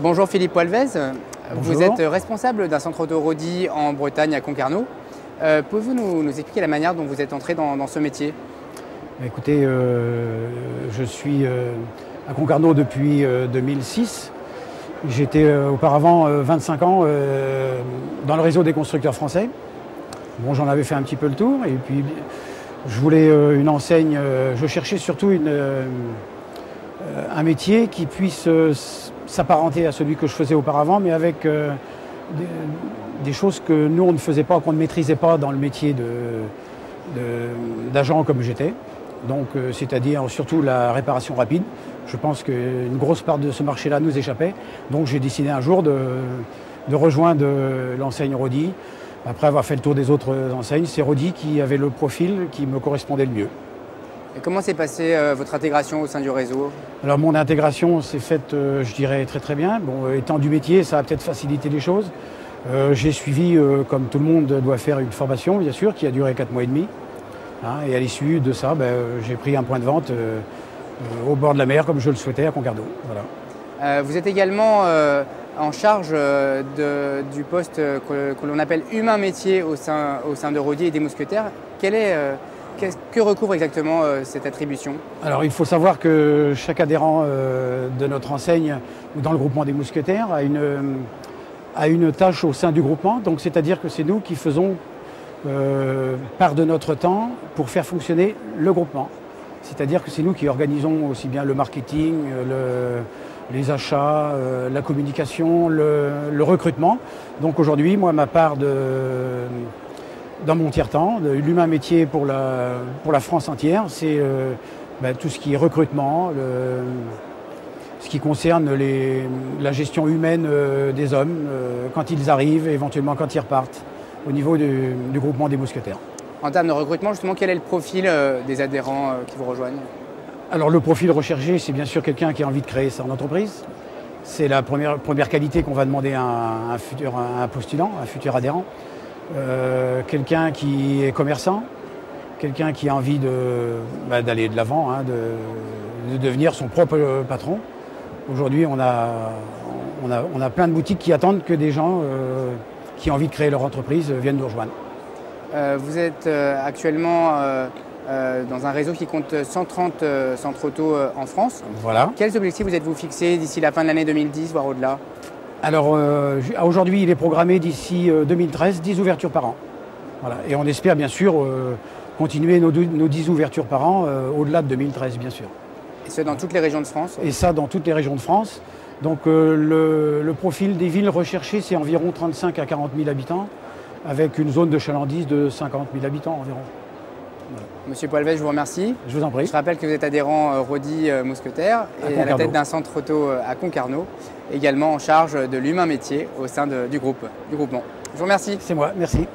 Bonjour Philippe Poilvez, Bonjour. vous êtes responsable d'un centre auto Rodi en Bretagne à Concarneau. Pouvez-vous nous expliquer la manière dont vous êtes entré dans ce métier? Écoutez, je suis à Concarneau depuis 2006. J'étais auparavant 25 ans dans le réseau des constructeurs français. Bon, j'en avais fait un petit peu le tour et puis je voulais une enseigne, je cherchais surtout un métier qui puisse s'apparenter à celui que je faisais auparavant, mais avec des choses que nous on ne faisait pas, qu'on ne maîtrisait pas dans le métier d'agent comme j'étais. Donc c'est-à-dire surtout la réparation rapide. Je pense qu'une grosse part de ce marché-là nous échappait. Donc j'ai décidé un jour de rejoindre l'enseigne Rodi. Après avoir fait le tour des autres enseignes, c'est Rodi qui avait le profil qui me correspondait le mieux. Et comment s'est passée votre intégration au sein du réseau? Alors mon intégration s'est faite, je dirais, très bien. Bon, étant du métier, ça a peut-être facilité les choses. J'ai suivi, comme tout le monde doit faire, une formation, bien sûr, qui a duré 4 mois et demi. Hein, et à l'issue de ça, j'ai pris un point de vente au bord de la mer, comme je le souhaitais, à Concarneau. Voilà. Vous êtes également en charge du poste que l'on appelle humain métier au sein de Rodi et des Mousquetaires. Que recouvre exactement cette attribution? Alors il faut savoir que chaque adhérent de notre enseigne ou dans le groupement des Mousquetaires a une tâche au sein du groupement. Donc c'est-à-dire que c'est nous qui faisons part de notre temps pour faire fonctionner le groupement. C'est-à-dire que c'est nous qui organisons aussi bien le marketing, les achats, la communication, le recrutement. Donc aujourd'hui, moi, ma part dans mon tiers-temps, de l'humain métier pour la France entière, c'est tout ce qui est recrutement, ce qui concerne la gestion humaine des hommes, quand ils arrivent, éventuellement quand ils repartent, au niveau du groupement des Mousquetaires. En termes de recrutement, justement, quel est le profil des adhérents qui vous rejoignent? Alors le profil recherché, c'est bien sûr quelqu'un qui a envie de créer son entreprise. C'est la première qualité qu'on va demander à un postulant, un futur adhérent. Quelqu'un qui est commerçant, quelqu'un qui a envie d'aller de l'avant, hein, de devenir son propre patron. Aujourd'hui, on a plein de boutiques qui attendent que des gens qui ont envie de créer leur entreprise viennent nous rejoindre. Vous êtes actuellement dans un réseau qui compte 130 centres auto en France. Voilà. Quels objectifs vous êtes-vous fixés d'ici la fin de l'année 2010, voire au-delà? Alors aujourd'hui, il est programmé d'ici 2013, 10 ouvertures par an. Voilà. Et on espère bien sûr continuer nos 10 ouvertures par an au-delà de 2013, bien sûr. Et ce, dans toutes les régions de France? Et ça, dans toutes les régions de France. Donc le profil des villes recherchées, c'est environ 35 à 40 000 habitants, avec une zone de chalandise de 50 000 habitants environ. Voilà. Monsieur Poilvez, je vous remercie. Je vous en prie. Je rappelle que vous êtes adhérent Rodi Mousquetaires et à la tête d'un centre auto à Concarneau, également en charge de l'humain métier au sein du groupement. Je vous remercie. C'est moi, merci.